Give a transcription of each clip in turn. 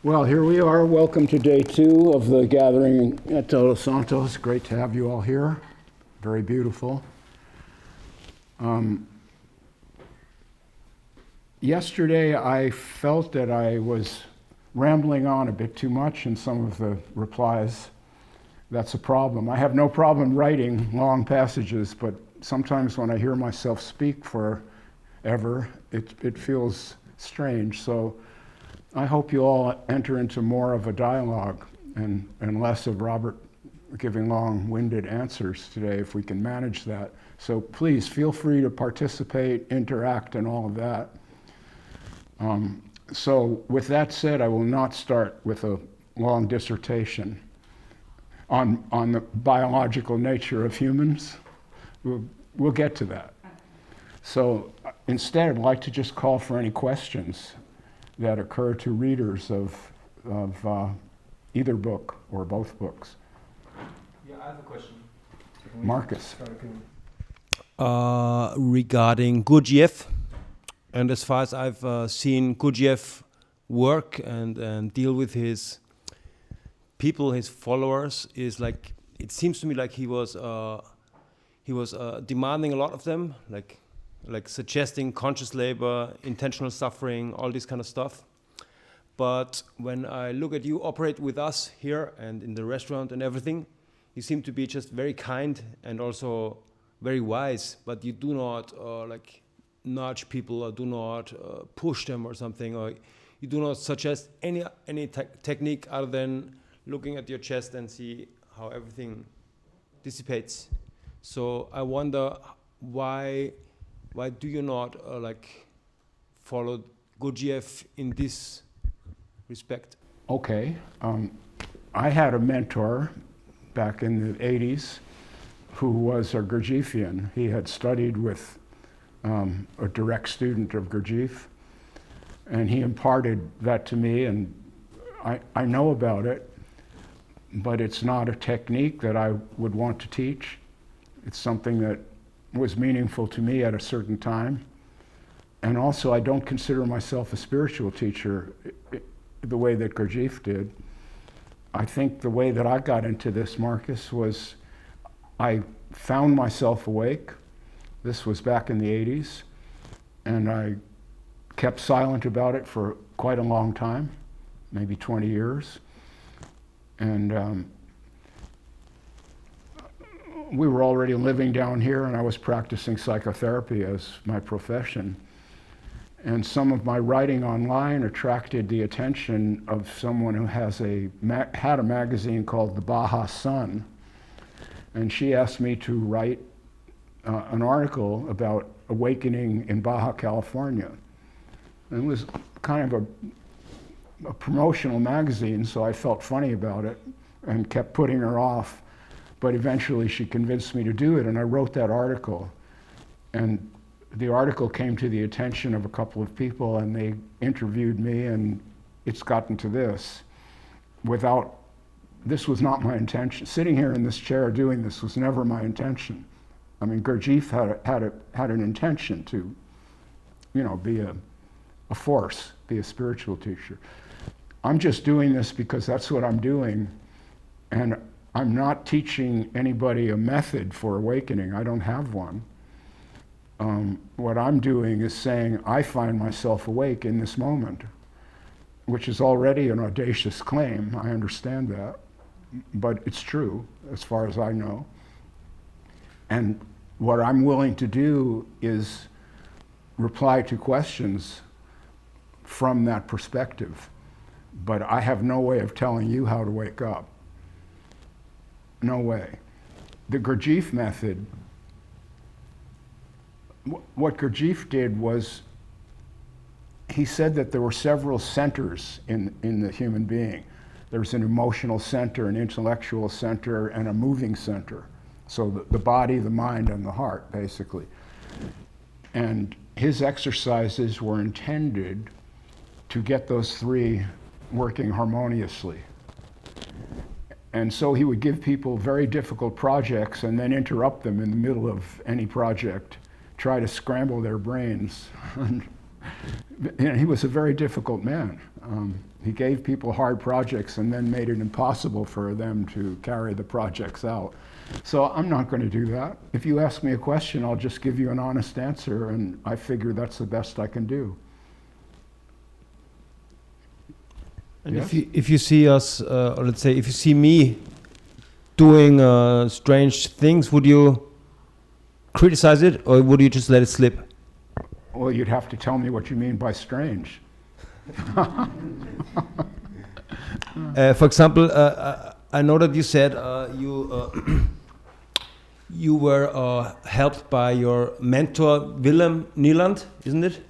Well, here we are. Welcome to day 2 of the gathering at Todos Santos. Great to have you all here. Very beautiful. Yesterday, I felt that I was rambling on a bit too much in some of the replies. That's a problem. I have no problem writing long passages, but sometimes when I hear myself speak forever, it feels strange. So I hope you all enter into more of a dialogue and less of Robert giving long-winded answers today, if we can manage that. So please feel free to participate, interact, and all of that. So with that said, I will not start with a long dissertation on the biological nature of humans. We'll get to that. So instead, I'd like to just call for any questions that occur to readers of either book or both books. Yeah, I have a question. Marcus. Regarding Gurdjieff, and as far as I've seen Gurdjieff work and deal with his people, his followers, is like, it seems to me like he was demanding a lot of them, like suggesting conscious labor, intentional suffering, all this kind of stuff. But when I look at you operate with us here and in the restaurant and everything, you seem to be just very kind and also very wise, but you do not nudge people or do not push them or something, or you do not suggest any technique other than looking at your chest and see how everything dissipates. So I wonder why do you not follow Gurdjieff in this respect? Okay. I had a mentor back in the 80s who was a Gurdjieffian. He had studied with a direct student of Gurdjieff, and he imparted that to me, and I know about it, but it's not a technique that I would want to teach. It's something that was meaningful to me at a certain time. And also, I don't consider myself a spiritual teacher the way that Gurdjieff did. I think the way that I got into this, Marcus, was I found myself awake. This was back in the 80s, and I kept silent about it for quite a long time, maybe 20 years. And we were already living down here, and I was practicing psychotherapy as my profession. And some of my writing online attracted the attention of someone who had a magazine called The Baja Sun. And she asked me to write an article about awakening in Baja California. And it was kind of a promotional magazine, so I felt funny about it and kept putting her off. But eventually she convinced me to do it, and I wrote that article. And the article came to the attention of a couple of people, and they interviewed me, and it's gotten to this. This was not my intention. Sitting here in this chair doing this was never my intention. I mean, Gurdjieff had an intention to, be a force, be a spiritual teacher. I'm just doing this because that's what I'm doing, and I'm not teaching anybody a method for awakening. I don't have one. What I'm doing is saying I find myself awake in this moment, which is already an audacious claim. I understand that, but it's true as far as I know. And what I'm willing to do is reply to questions from that perspective, but I have no way of telling you how to wake up. No way. The Gurdjieff method, what Gurdjieff did was, he said that there were several centers in the human being. There's an emotional center, an intellectual center, and a moving center. So the body, the mind, and the heart, basically. And his exercises were intended to get those three working harmoniously. And so he would give people very difficult projects and then interrupt them in the middle of any project, try to scramble their brains. And, he was a very difficult man. He gave people hard projects and then made it impossible for them to carry the projects out. So I'm not going to do that. If you ask me a question, I'll just give you an honest answer, and I figure that's the best I can do. And Yes? if you see us, or let's say, if you see me doing strange things, would you criticize it, or would you just let it slip? Well, you'd have to tell me what you mean by strange. For example, I know that you said you were helped by your mentor Willem Nieland, isn't it?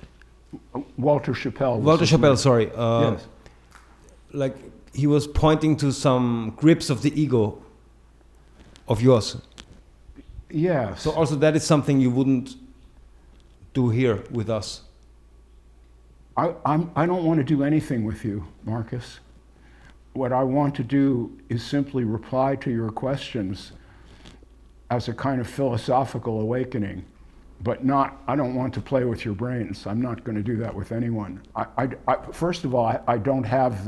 Walter Chappelle. was Walter his Chappelle, name. sorry. Yes. Like he was pointing to some grips of the ego of yours. Yes. So also that is something you wouldn't do here with us. I don't want to do anything with you, Marcus. What I want to do is simply reply to your questions as a kind of philosophical awakening, but not, I don't want to play with your brains. I'm not going to do that with anyone. First of all, I don't have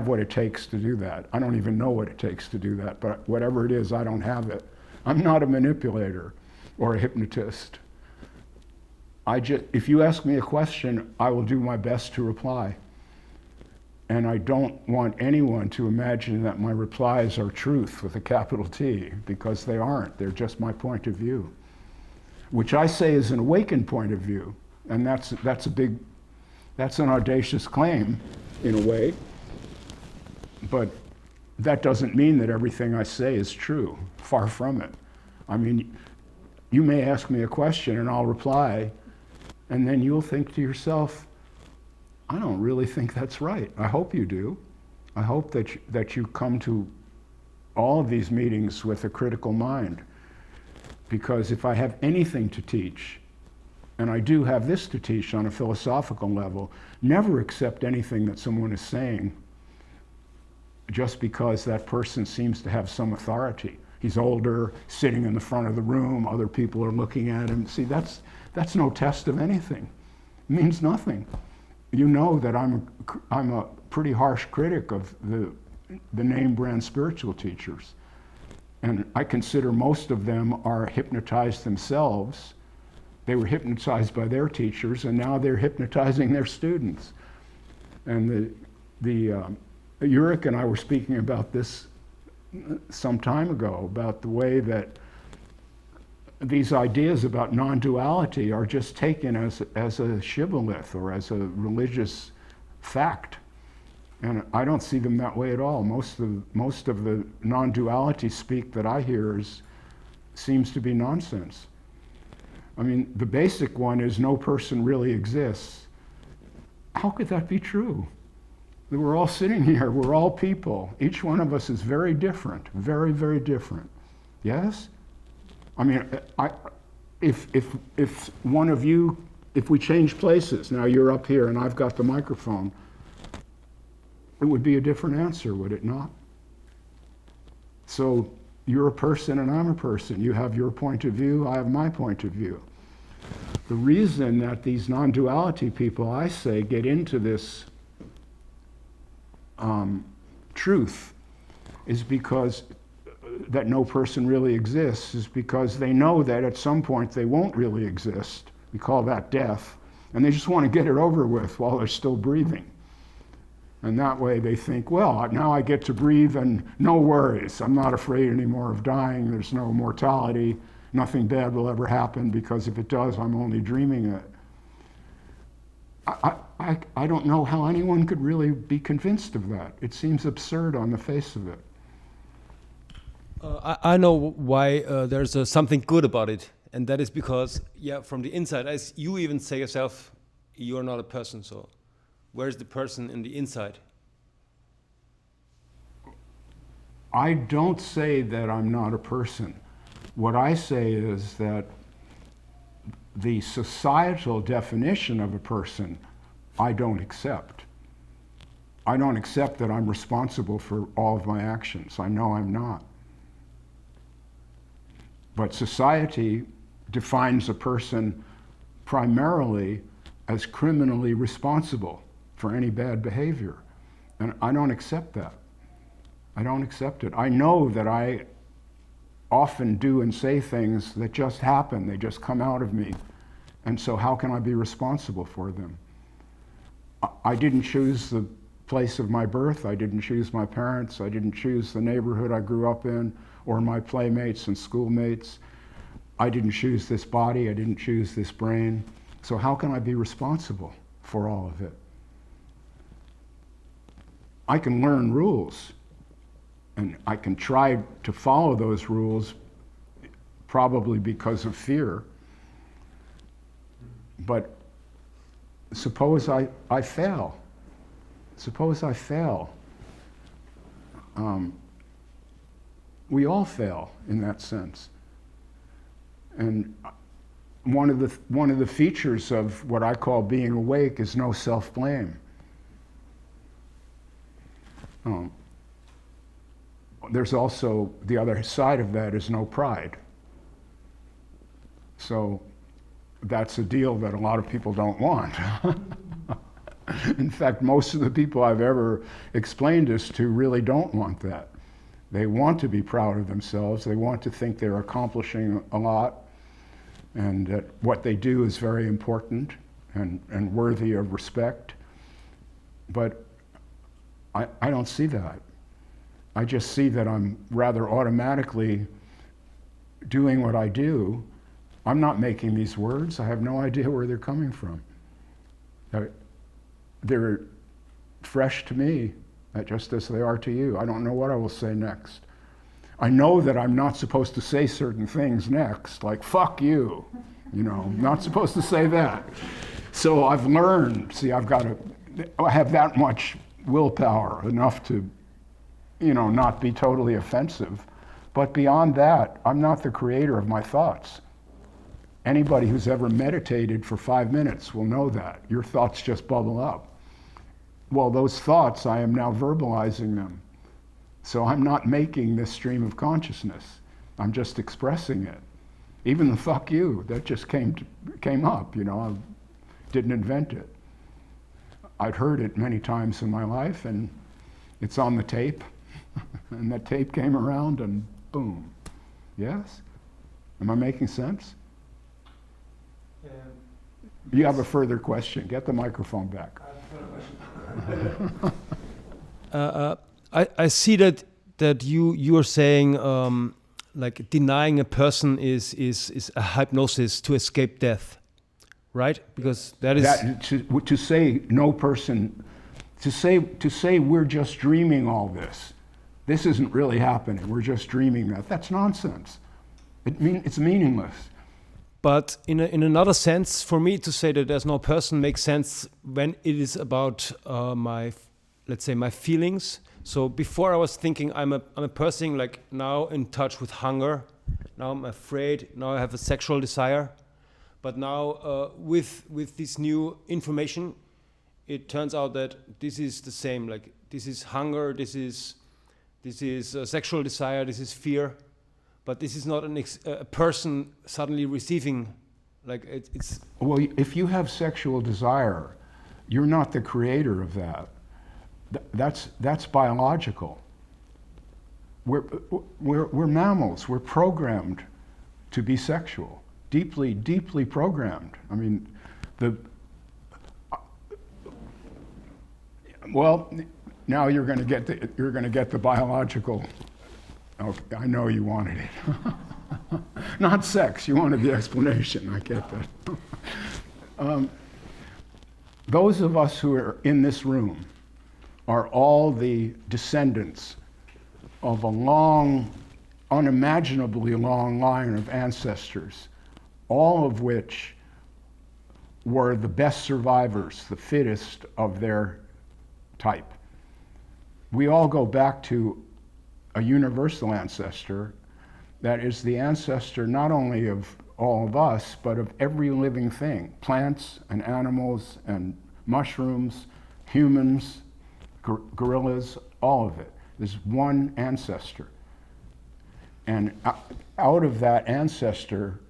what it takes to do that. I don't even know what it takes to do that, but whatever it is, I don't have it. I'm not a manipulator or a hypnotist. If you ask me a question, I will do my best to reply. And I don't want anyone to imagine that my replies are truth with a capital T, because they aren't. They're just my point of view, which I say is an awakened point of view. And that's an audacious claim in a way. But that doesn't mean that everything I say is true. Far from it. I mean, you may ask me a question and I'll reply, and then you'll think to yourself, I don't really think that's right. I hope you do. I hope that you come to all of these meetings with a critical mind. Because if I have anything to teach, and I do have this to teach on a philosophical level, never accept anything that someone is saying just because that person seems to have some authority. He's older, sitting in the front of the room, other people are looking at him. See, that's no test of anything. It means nothing. You know that I'm a pretty harsh critic of the name brand spiritual teachers. And I consider most of them are hypnotized themselves. They were hypnotized by their teachers, and now they're hypnotizing their students. And Ulrich and I were speaking about this some time ago, about the way that these ideas about non-duality are just taken as a shibboleth or as a religious fact. And I don't see them that way at all. Most of the non-duality speak that I hear seems to be nonsense. I mean, the basic one is no person really exists. How could that be true? We're all sitting here, we're all people. Each one of us is very different, very, very different. Yes? I mean, if one of you, if we change places, now you're up here and I've got the microphone, it would be a different answer, would it not? So you're a person and I'm a person. You have your point of view, I have my point of view. The reason that these non-duality people, I say, get into this truth is because that no person really exists, is because they know that at some point they won't really exist. We call that death. And they just want to get it over with while they're still breathing. And that way they think, well, now I get to breathe and no worries. I'm not afraid anymore of dying. There's no mortality. Nothing bad will ever happen, because if it does, I'm only dreaming it. I don't know how anyone could really be convinced of that. It seems absurd on the face of it. I know why there's something good about it, and that is because, yeah, from the inside, as you even say yourself, you're not a person, so where's the person in the inside? I don't say that I'm not a person. What I say is that the societal definition of a person, I don't accept. I don't accept that I'm responsible for all of my actions. I know I'm not. But society defines a person primarily as criminally responsible for any bad behavior. And I don't accept that. I don't accept it. I know that I often do and say things that just happen, they just come out of me. And so how can I be responsible for them? I didn't choose the place of my birth, I didn't choose my parents, I didn't choose the neighborhood I grew up in, or my playmates and schoolmates. I didn't choose this body, I didn't choose this brain. So how can I be responsible for all of it? I can learn rules, and I can try to follow those rules, probably because of fear. But suppose I fail. Suppose I fail. We all fail in that sense. And one of the features of what I call being awake is no self-blame. There's also, the other side of that is no pride. So that's a deal that a lot of people don't want. In fact, most of the people I've ever explained this to really don't want that. They want to be proud of themselves. They want to think they're accomplishing a lot, and that what they do is very important and worthy of respect. But I don't see that. I just see that I'm rather automatically doing what I do. I'm not making these words. I have no idea where they're coming from. They're fresh to me, just as they are to you. I don't know what I will say next. I know that I'm not supposed to say certain things next, like, fuck you. I'm not supposed to say that. So I've learned, I have that much willpower, enough to, not be totally offensive. But beyond that, I'm not the creator of my thoughts. Anybody who's ever meditated for 5 minutes will know that. Your thoughts just bubble up. Well, those thoughts, I am now verbalizing them. So I'm not making this stream of consciousness. I'm just expressing it. Even the fuck you, that just came up, I didn't invent it. I'd heard it many times in my life, and it's on the tape. And that tape came around and boom. Yes? Am I making sense? You have a further question. Get the microphone back. I see that you are saying like denying a person is a hypnosis to escape death, right? Because that is to say no person, to say we're just dreaming all this. This isn't really happening. We're just dreaming that. That's nonsense. It's meaningless. But in another sense, for me to say that there's no person makes sense when it is about let's say my feelings. So before I was thinking I'm a person like now in touch with hunger. Now I'm afraid. Now I have a sexual desire. But now with this new information, it turns out that this is the same. Like this is hunger. This is sexual desire. This is fear. But this is not a person suddenly receiving, like it's. Well, if you have sexual desire, you're not the creator of that. That's biological. We're mammals. We're programmed to be sexual, deeply programmed. I mean, well, now you're going to get the biological. Okay, I know you wanted it. Not sex, you wanted the explanation, I get that. Those of us who are in this room are all the descendants of a long, unimaginably long line of ancestors, all of which were the best survivors, the fittest of their type. We all go back to a universal ancestor that is the ancestor not only of all of us, but of every living thing, plants and animals and mushrooms, humans, gorillas, all of it. There's one ancestor. And out of that ancestor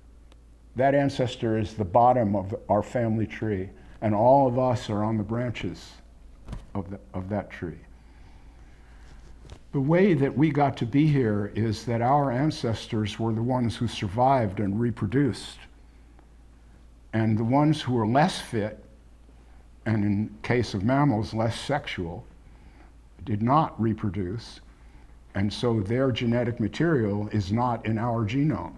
is the bottom of our family tree, and all of us are on the branches of that tree. The way that we got to be here is that our ancestors were the ones who survived and reproduced. And the ones who were less fit, and in case of mammals, less sexual, did not reproduce. And so their genetic material is not in our genome.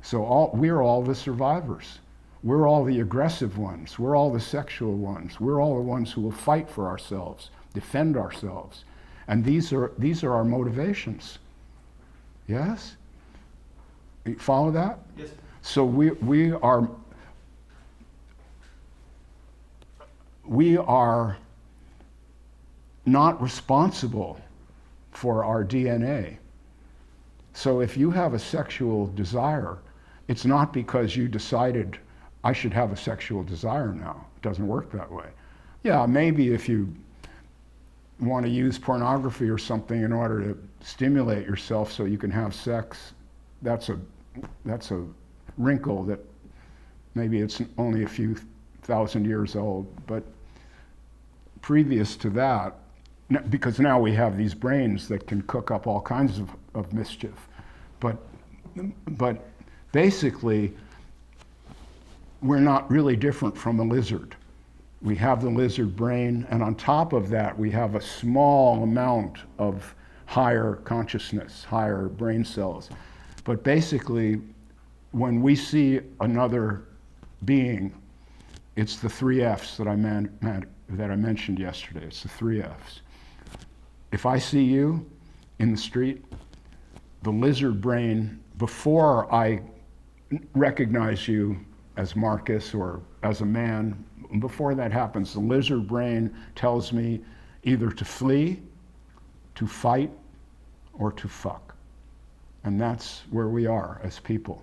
So we're all the survivors. We're all the aggressive ones. We're all the sexual ones. We're all the ones who will fight for ourselves, defend ourselves. And these are our motivations. Yes? You follow that? Yes. So we are not responsible for our DNA. So if you have a sexual desire, it's not because you decided, I should have a sexual desire now. It doesn't work that way. Yeah, maybe if you want to use pornography or something in order to stimulate yourself so you can have sex, that's a wrinkle that maybe it's only a few thousand years old. But previous to that, because now we have these brains that can cook up all kinds of mischief, but basically we're not really different from a lizard. We have the lizard brain, and on top of that, we have a small amount of higher consciousness, higher brain cells. But basically, when we see another being, it's the 3 F's that I mentioned yesterday. It's the 3 F's. If I see you in the street, the lizard brain, before I recognize you as Marcus or as a man, before that happens, the lizard brain tells me either to flee, to fight, or to fuck. And that's where we are as people.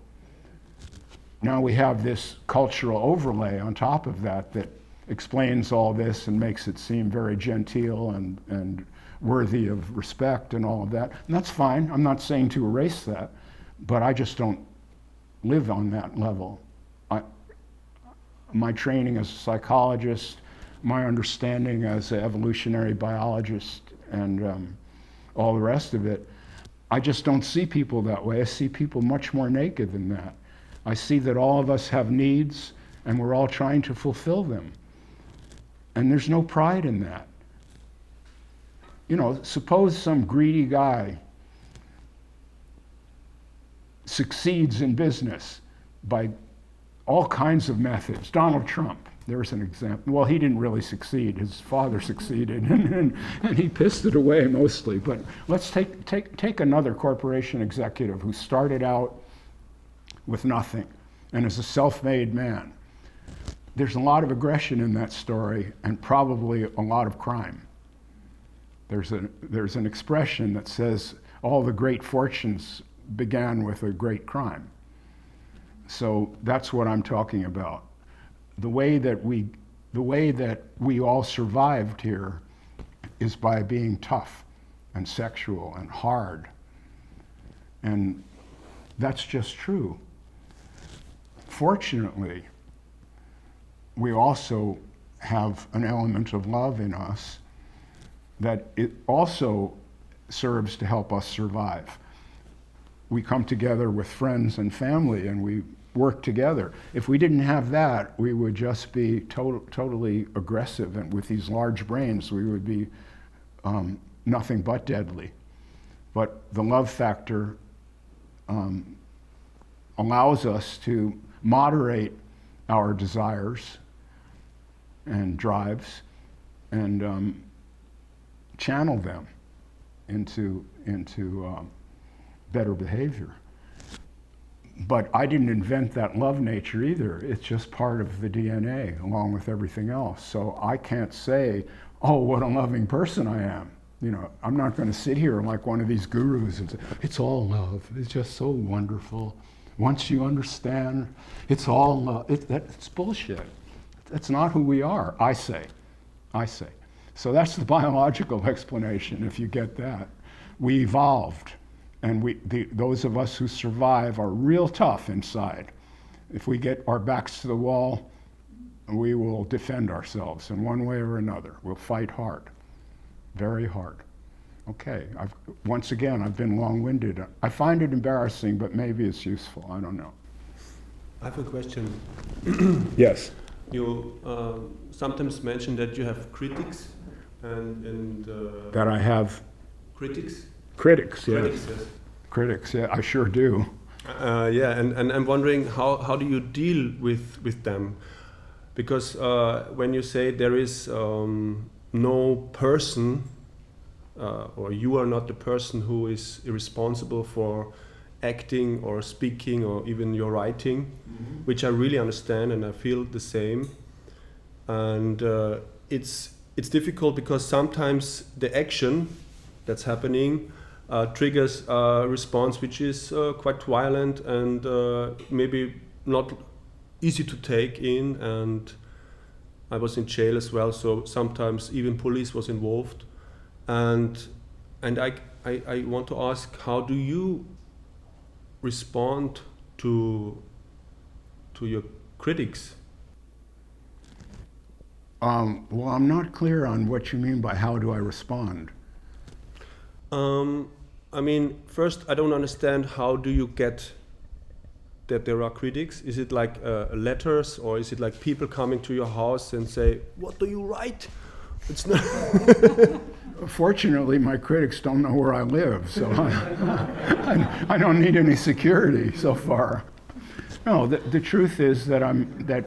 Now we have this cultural overlay on top of that that explains all this and makes it seem very genteel and worthy of respect and all of that. And that's fine. I'm not saying to erase that, but I just don't live on that level. My training as a psychologist, my understanding as an evolutionary biologist, and all the rest of it, I just don't see people that way. I see people much more naked than that. I see that all of us have needs, and we're all trying to fulfill them. And there's no pride in that. You know, suppose some greedy guy succeeds in business by all kinds of methods. Donald Trump, there's an example. Well, he didn't really succeed. His father succeeded, and he pissed it away mostly. But let's take another corporation executive who started out with nothing and is a self-made man. There's a lot of aggression in that story and probably a lot of crime. There's an expression that says all the great fortunes began with a great crime. So that's what I'm talking about. The way that we all survived here is by being tough and sexual and hard. And that's just true. Fortunately, we also have an element of love in us that it also serves to help us survive. We come together with friends and family and we work together. If we didn't have that, we would just be totally aggressive, and with these large brains, we would be nothing but deadly. But the love factor allows us to moderate our desires and drives and channel them into better behavior. But I didn't invent that love nature either. It's just part of the DNA along with everything else. So I can't say, oh, what a loving person I am. You know, I'm not going to sit here like one of these gurus and say, it's all love. It's just so wonderful. Once you understand, it's all love. It's bullshit. That's not who we are, I say. So that's the biological explanation, if you get that. We evolved, and those of us who survive are real tough inside. If we get our backs to the wall, we will defend ourselves in one way or another. We'll fight hard, very hard. Okay, once again, I've been long-winded. I find it embarrassing, but maybe it's useful. I don't know. I have a question. Yes. You sometimes mention that you have critics and That I have critics. critics, yes. Critics, yes. Critics, yeah, I sure do. Yeah, and I'm wondering how do you deal with them? Because when you say there is no person, or you are not the person who is responsible for acting or speaking or even your writing, which I really understand and I feel the same. And it's difficult because sometimes the action that's happening triggers a response which is quite violent and maybe not easy to take in. And I was in jail as well, so sometimes even police was involved. And I want to ask, how do you respond to your critics? Well, I'm not clear on what you mean by how do I respond. I mean, first, I don't understand how do you get that there are critics? Is it like letters, or is it like people coming to your house and say, "What do you write?" It's not. Fortunately, my critics don't know where I live, so I don't need any security so far. No, the truth is that that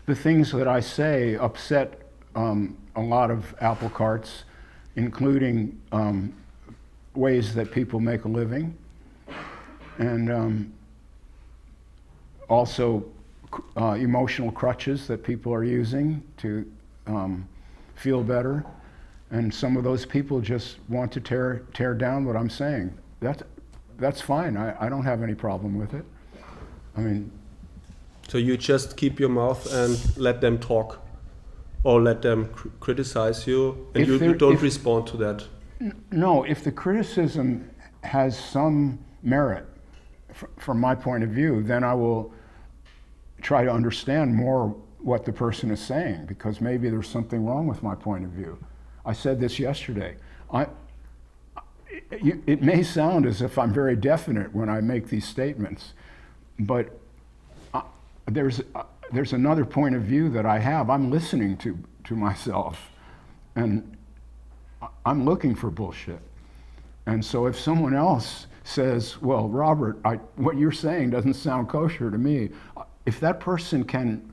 the things that I say upset a lot of apple carts, including ways that people make a living, and also emotional crutches that people are using to feel better. And some of those people just want to tear down what I'm saying. That's fine. I don't have any problem with it. I mean, so you just keep your mouth and let them talk, or let them criticize you, and you don't respond to that. No, if the criticism has some merit, from my point of view, then I will try to understand more what the person is saying, because maybe there's something wrong with my point of view. I said this yesterday. It may sound as if I'm very definite when I make these statements, but there's another point of view that I have. I'm listening to myself, and I'm looking for bullshit. And so if someone else says, well, Robert, what you're saying doesn't sound kosher to me, if that person can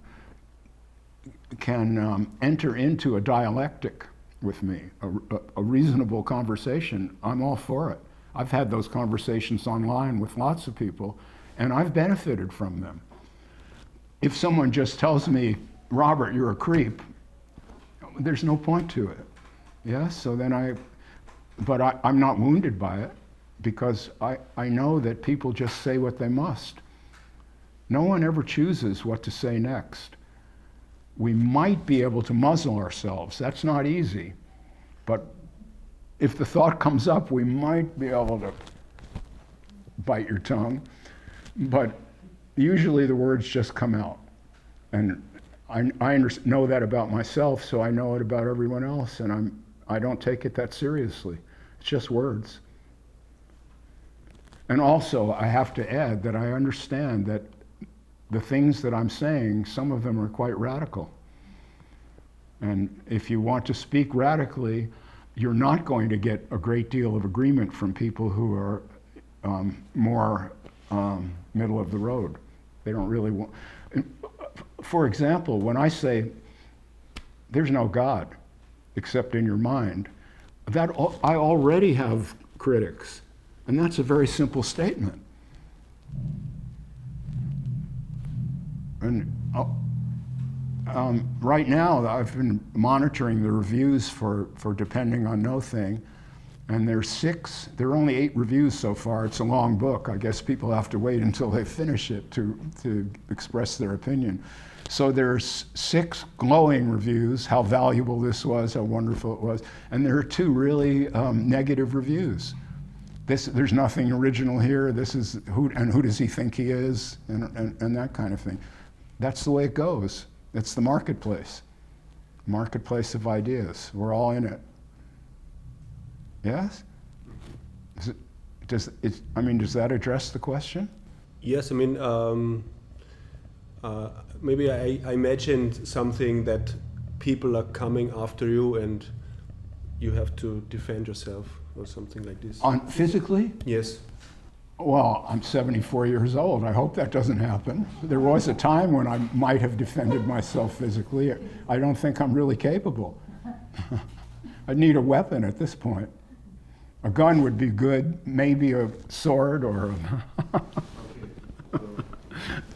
enter into a dialectic with me, a reasonable conversation, I'm all for it. I've had those conversations online with lots of people, and I've benefited from them. If someone just tells me, Robert, you're a creep, there's no point to it. Yeah, so then I'm not wounded by it, because I know that people just say what they must. No one ever chooses what to say next. We might be able to muzzle ourselves. That's not easy. But if the thought comes up, we might be able to bite your tongue. But usually the words just come out. And I know that about myself, so I know it about everyone else, and I don't take it that seriously. It's just words. And also, I have to add that I understand that the things that I'm saying, some of them are quite radical. And if you want to speak radically, you're not going to get a great deal of agreement from people who are more middle of the road. They don't really want. For example, when I say there's no God except in your mind, I already have critics, and that's a very simple statement. And right now, I've been monitoring the reviews for Depending on No Thing, and there are only 8 reviews so far. It's a long book. I guess people have to wait until they finish it to express their opinion. So there's 6 glowing reviews, how valuable this was, how wonderful it was, and there are 2 really negative reviews. There's nothing original here. This is who does he think he is, and that kind of thing. That's the way it goes. It's the marketplace of ideas. We're all in it. Yes? Does that address the question? Yes, I mean, maybe I imagined something that people are coming after you and you have to defend yourself or something like this. Physically? Yes. Well, I'm 74 years old. I hope that doesn't happen. There was a time when I might have defended myself physically. I don't think I'm really capable. I'd need a weapon at this point. A gun would be good, maybe a sword or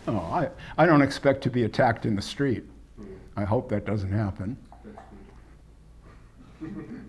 oh, I don't expect to be attacked in the street. I hope that doesn't happen. That's good.